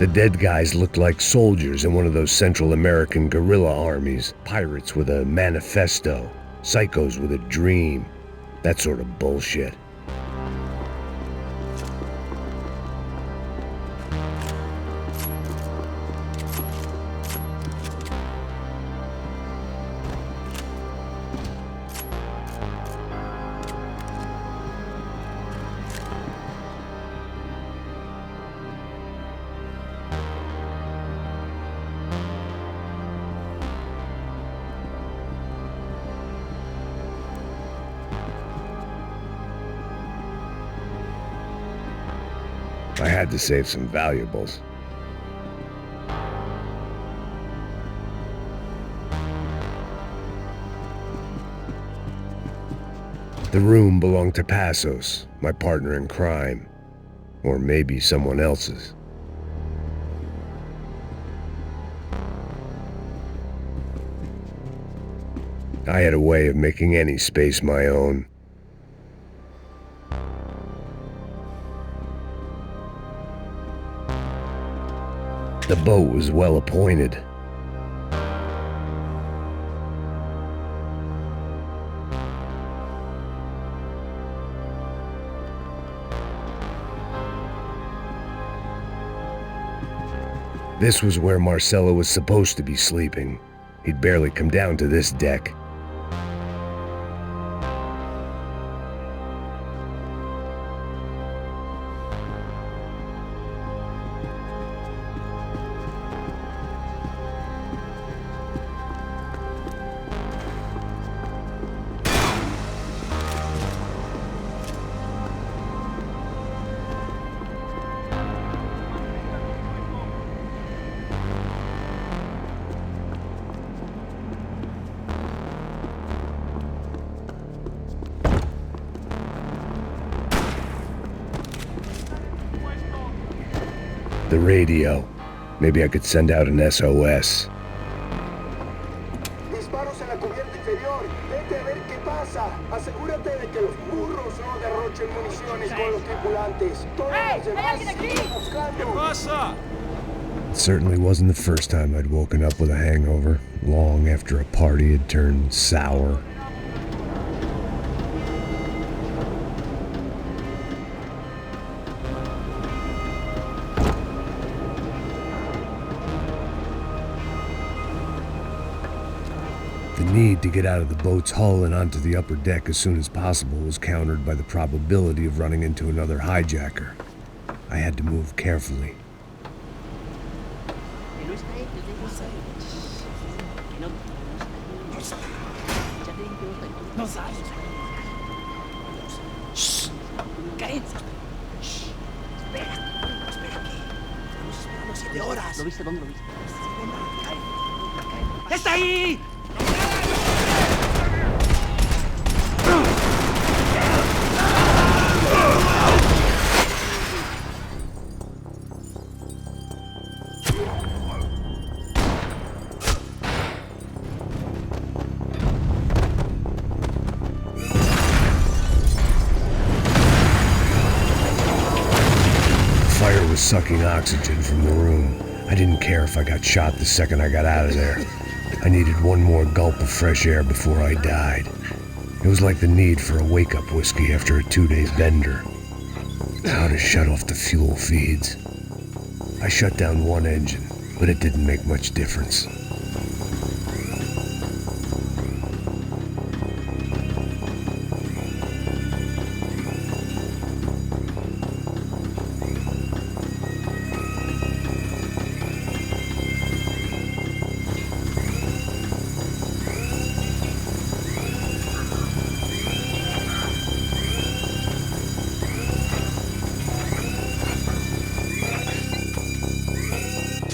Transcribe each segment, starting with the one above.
The dead guys looked like soldiers in one of those Central American guerrilla armies, pirates with a manifesto, psychos with a dream, that sort of bullshit. I had to save some valuables. The room belonged to Passos, my partner in crime. Or maybe someone else's. I had a way of making any space my own. The boat was well appointed. This was where Marcelo was supposed to be sleeping. He'd barely come down to this deck. The radio. Maybe I could send out an SOS. Disparos en la cubierta inferior. Vete a ver qué pasa. Asegúrate de que los burros no derrochen municiones con los tripulantes. Todos los demás siguen buscando. ¿Qué pasa? It certainly wasn't the first time I'd woken up with a hangover, long after a party had turned sour. The need to get out of the boat's hull and onto the upper deck as soon as possible was countered by the probability of running into another hijacker. I had to move carefully. ¿Lo viste? ¿Dónde lo viste? ¡Está ahí! Fire was sucking oxygen from the room. I didn't care if I got shot the second I got out of there. I needed one more gulp of fresh air before I died. It was like the need for a wake-up whiskey after a 2-day bender. How to shut off the fuel feeds. I shut down one engine, but it didn't make much difference.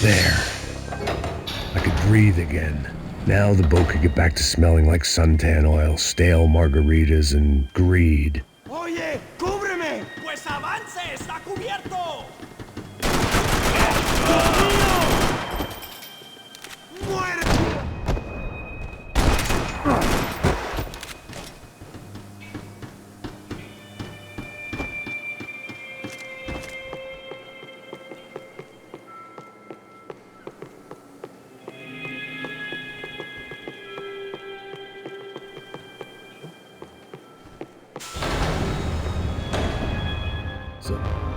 There. I could breathe again. Now the boat could get back to smelling like suntan oil, stale margaritas, and greed. Oye, cúbreme. Pues avance, está cubierto. ¡Muere!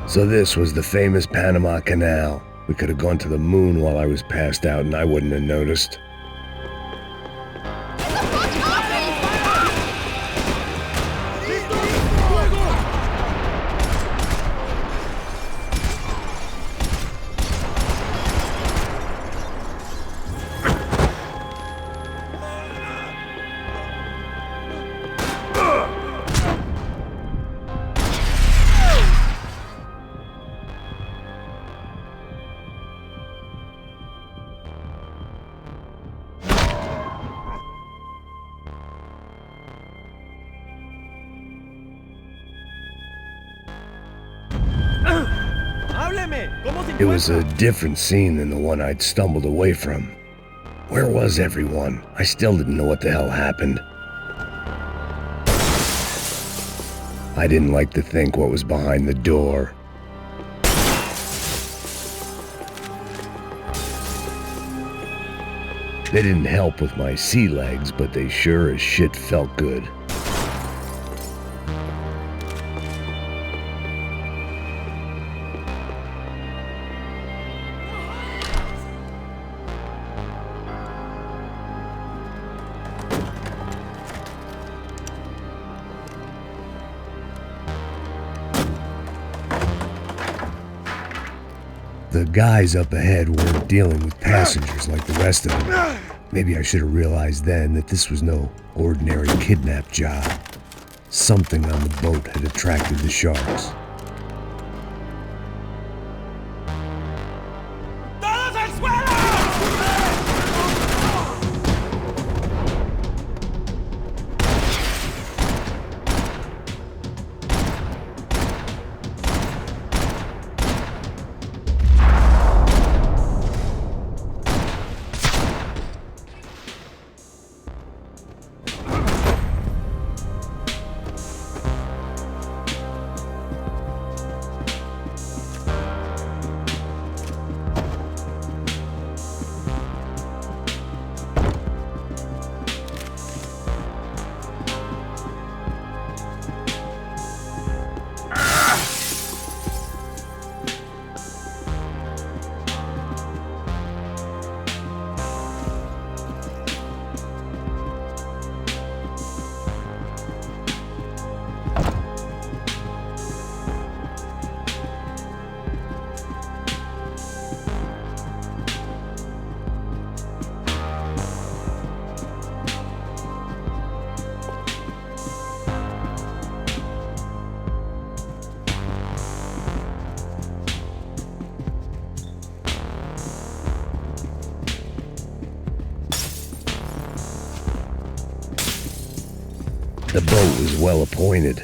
So this was the famous Panama Canal. We could have gone to the moon while I was passed out and I wouldn't have noticed. It was a different scene than the one I'd stumbled away from. Where was everyone? I still didn't know what the hell happened. I didn't like to think what was behind the door. They didn't help with my sea legs, but they sure as shit felt good. The guys up ahead weren't dealing with passengers like the rest of them. Maybe I should have realized then that this was no ordinary kidnap job. Something on the boat had attracted the sharks. The boat was well appointed.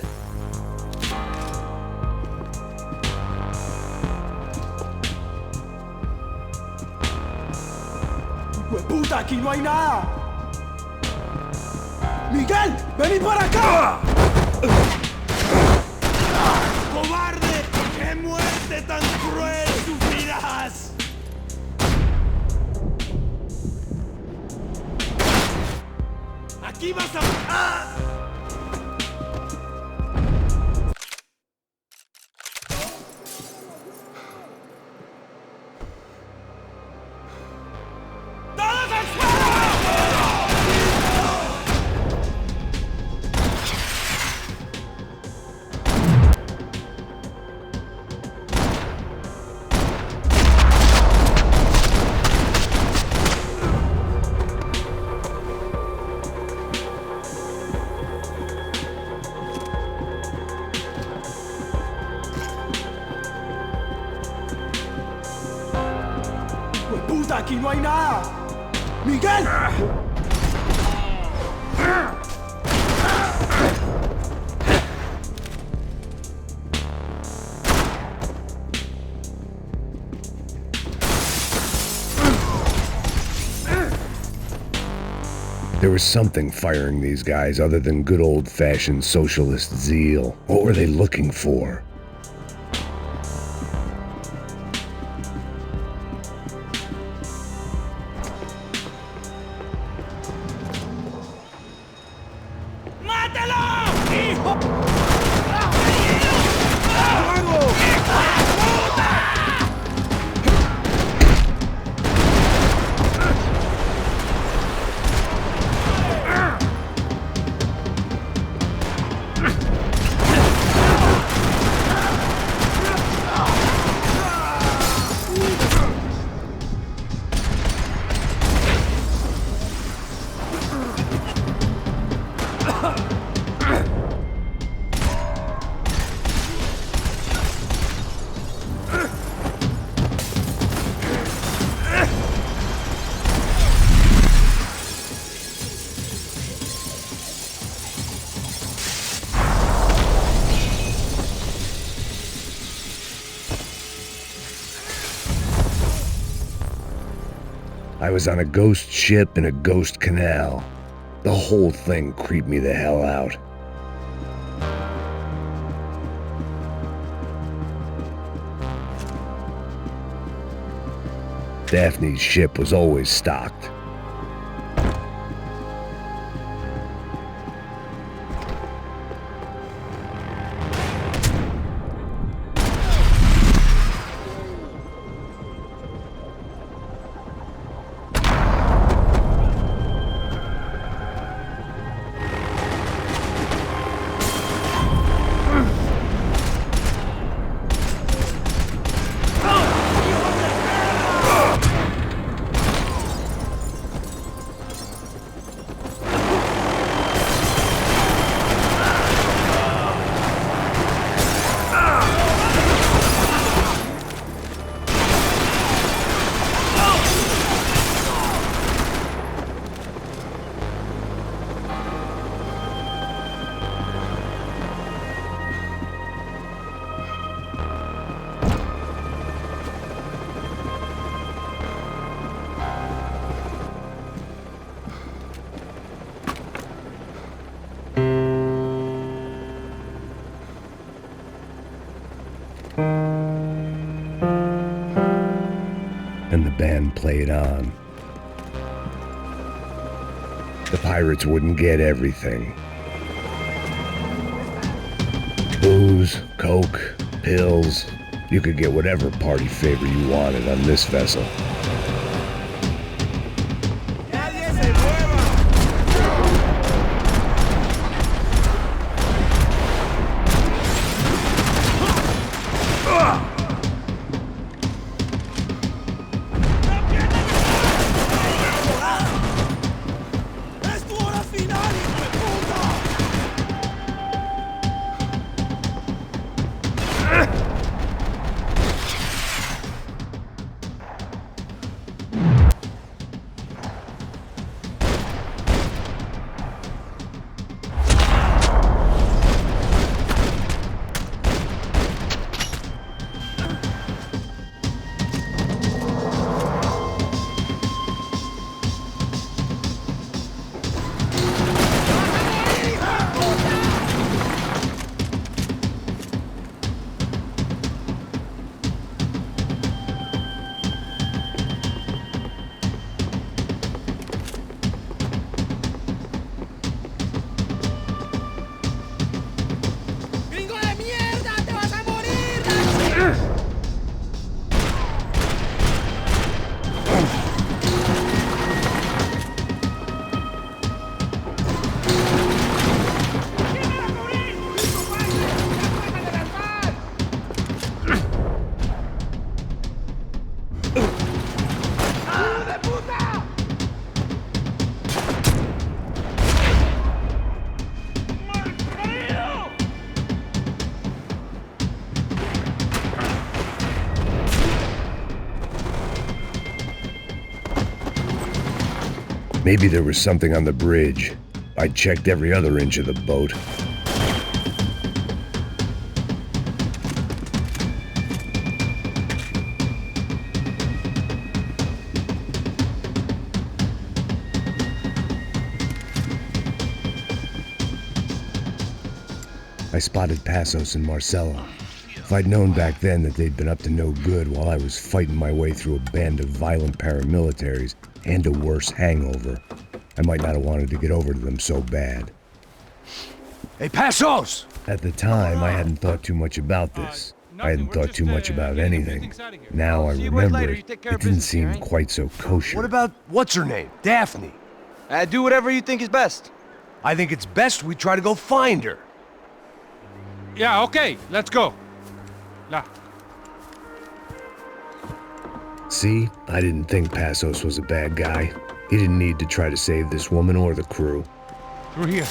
¡Puta, aquí no hay nada! ¡Miguel, vení para acá! ¡Cobarde! ¡Qué muerte tan cruel sufrirás! ¡Aquí vas a... ¡Ah! ¡Puta, aquí no hay nada! ¡Miguel! There was something firing these guys other than good old-fashioned socialist zeal. What were they looking for? ¡Mátalo! ¡Hijo! I was on a ghost ship in a ghost canal. The whole thing creeped me the hell out. Daphne's ship was always stocked. And the band played on. The pirates wouldn't get everything. Booze, coke, pills. You could get whatever party favor you wanted on this vessel. Maybe there was something on the bridge. I checked every other inch of the boat. I spotted Passos and Marcella. If I'd known back then that they'd been up to no good while I was fighting my way through a band of violent paramilitaries and a worse hangover, I might not have wanted to get over to them so bad. Hey, Passos! At the time, I hadn't thought too much about this. I hadn't thought too much about anything. Now I remember it didn't seem quite so kosher. What about what's her name? Daphne. Do whatever you think is best. I think it's best we try to go find her. Yeah, okay, let's go. La. See, I didn't think Passos was a bad guy. He didn't need to try to save this woman or the crew. Through here.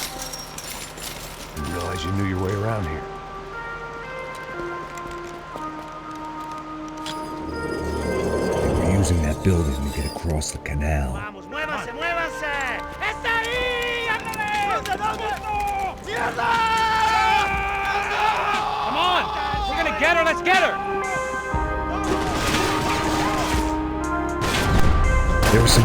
Didn't realize you knew your way around here. They were using that building to get across the canal. Vamos, muévanse, muévanse. ¡Está ahí! ¡Ándale! ¿Dónde? ¡Mierda! Come on! We're gonna get her, let's get her! There was some...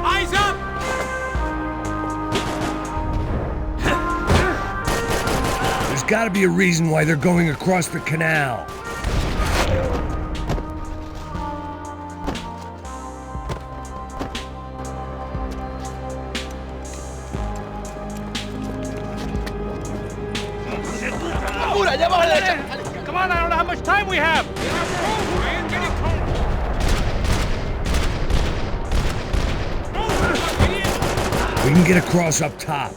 Eyes up! There's gotta be a reason why they're going across the canal. Come on, I don't know how much time we have! We can get across up top.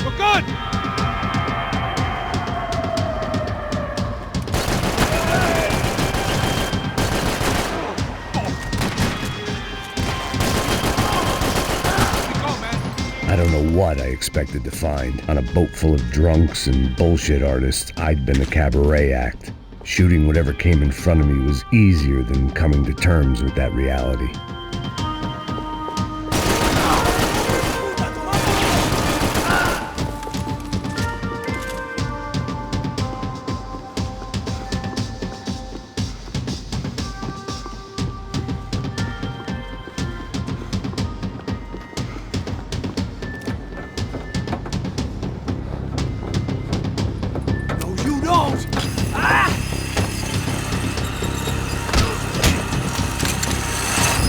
We're good! I don't know what I expected to find. On a boat full of drunks and bullshit artists, I'd been a cabaret act. Shooting whatever came in front of me was easier than coming to terms with that reality.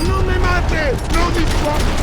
¡No me mates! ¡No dispares!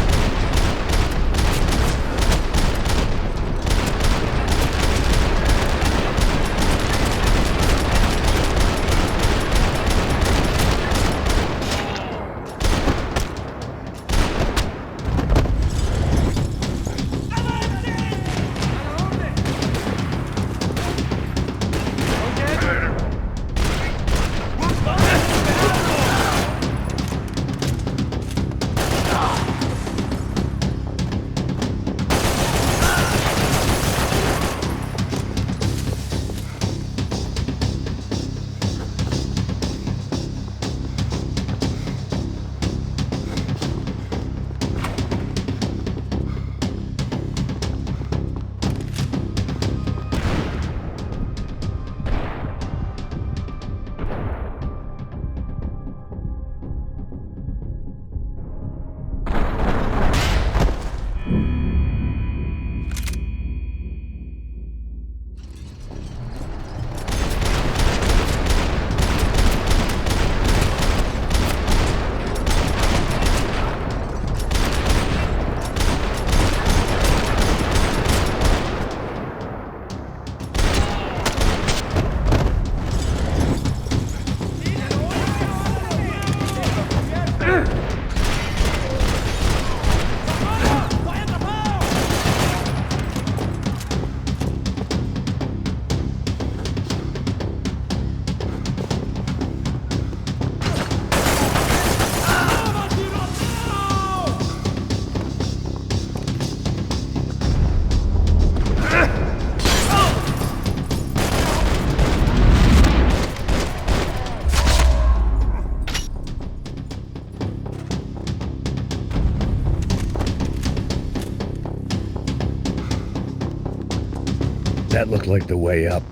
That looked like the way up,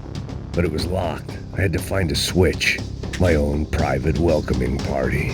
but it was locked. I had to find a switch. My own private welcoming party.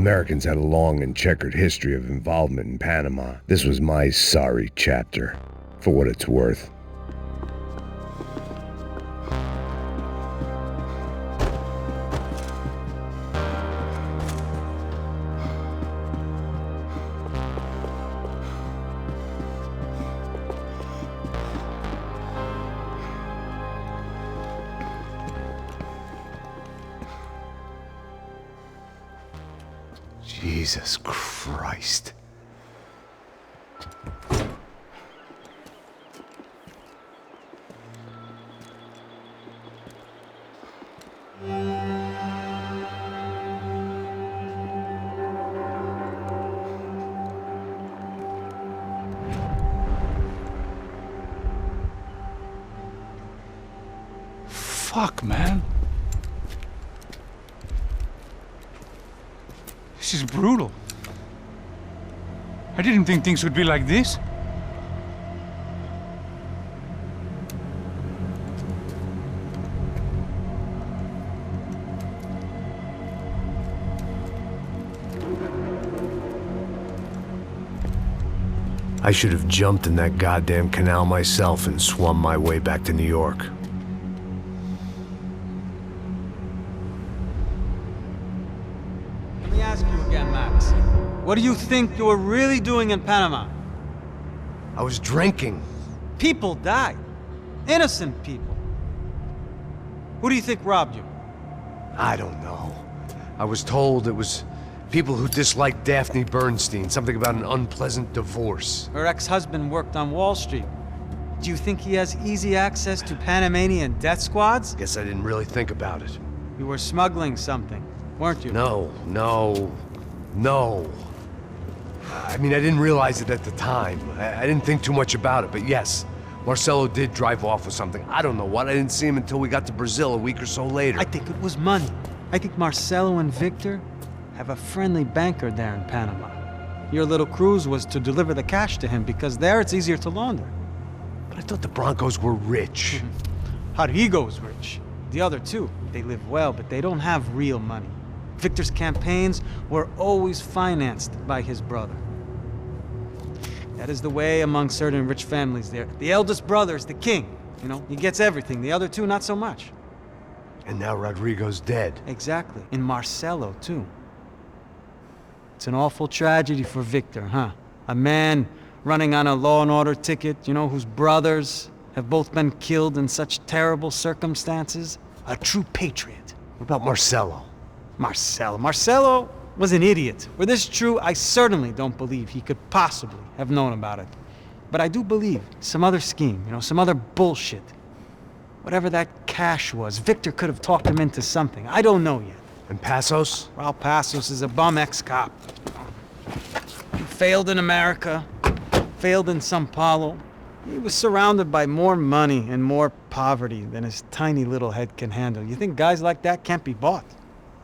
Americans had a long and checkered history of involvement in Panama. This was my sorry chapter, for what it's worth. Jesus Christ. Fuck, man. This is brutal. I didn't think things would be like this. I should have jumped in that goddamn canal myself and swum my way back to New York. Let me ask you again, Max. What do you think you were really doing in Panama? I was drinking. People died. Innocent people. Who do you think robbed you? I don't know. I was told it was people who disliked Daphne Bernstein, something about an unpleasant divorce. Her ex-husband worked on Wall Street. Do you think he has easy access to Panamanian death squads? Guess I didn't really think about it. You were smuggling something, weren't you? No. I mean, I didn't realize it at the time. I didn't think too much about it, but yes, Marcelo did drive off with something. I don't know what. I didn't see him until we got to Brazil a week or so later. I think it was money. I think Marcelo and Victor have a friendly banker there in Panama. Your little cruise was to deliver the cash to him because there it's easier to launder. But I thought the Broncos were rich. Rodrigo's rich. The other two, they live well, but they don't have real money. Victor's campaigns were always financed by his brother. That is the way among certain rich families there. The eldest brother is the king. You know, he gets everything. The other two, not so much. And now Rodrigo's dead. Exactly. And Marcelo, too. It's an awful tragedy for Victor, huh? A man running on a law and order ticket, you know, whose brothers have both been killed in such terrible circumstances. A true patriot. What about Marcelo? Marcelo was an idiot. Were this true, I certainly don't believe he could possibly have known about it. But I do believe some other scheme, you know, some other bullshit. Whatever that cash was, Victor could have talked him into something. I don't know yet. And Passos? Raul Passos is a bum ex-cop. He failed in America, failed in Sao Paulo. He was surrounded by more money and more poverty than his tiny little head can handle. You think guys like that can't be bought?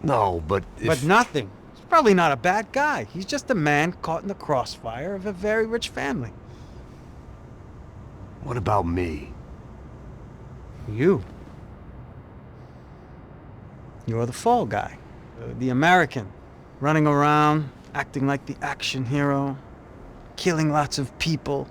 No, but But nothing. He's probably not a bad guy. He's just a man caught in the crossfire of a very rich family. What about me? You. You're the fall guy. The American. Running around, acting like the action hero. Killing lots of people.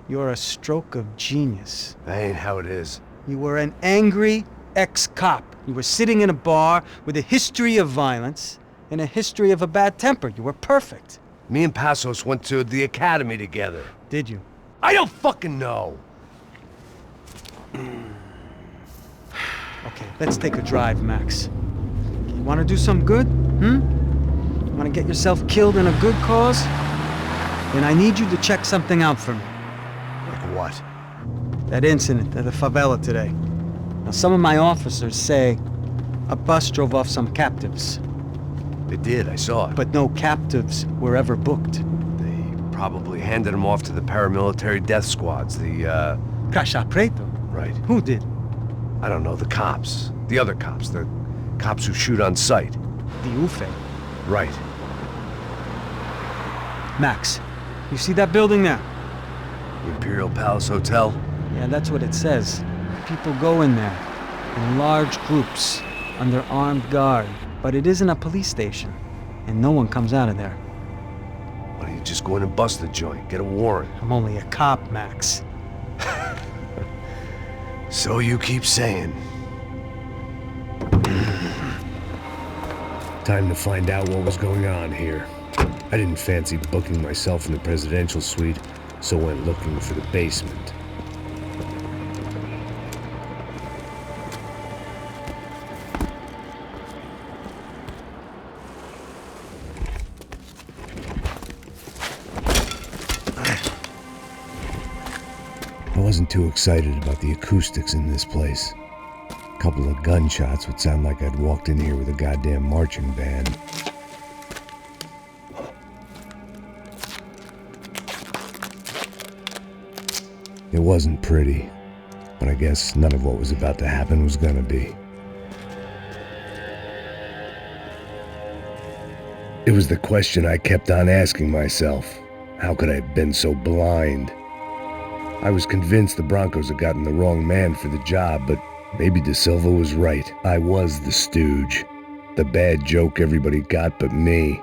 You're a stroke of genius. That ain't how it is. You were an angry ex-cop. You were sitting in a bar with a history of violence and a history of a bad temper. You were perfect. Me and Passos went to the academy together. Did you? I don't fucking know. Okay, let's take a drive, Max. You want to do some good? Want to get yourself killed in a good cause? Then I need you to check something out for me. Like what? That incident at the favela today. Now, some of my officers say a bus drove off some captives. They did, I saw it. But no captives were ever booked. They probably handed them off to the paramilitary death squads, the, Caixa Preto? Right. Who did? I don't know, the cops. The other cops, the cops who shoot on sight. The UFE. Right. Max, you see that building there? The Imperial Palace Hotel? Yeah, that's what it says. People go in there in large groups under armed guard. But But it isn't a police station, and no one comes out of there. Why don't you just go in and bust the joint? Get a warrant. I'm only a cop, Max. So you keep saying. Time to find out what was going on here. I didn't fancy booking myself in the presidential suite, so went looking for the basement. I wasn't too excited about the acoustics in this place. A couple of gunshots would sound like I'd walked in here with a goddamn marching band. It wasn't pretty, but I guess none of what was about to happen was gonna be. It was the question I kept on asking myself. How could I have been so blind? I was convinced the Broncos had gotten the wrong man for the job, but maybe De Silva was right. I was the stooge. The bad joke everybody got but me.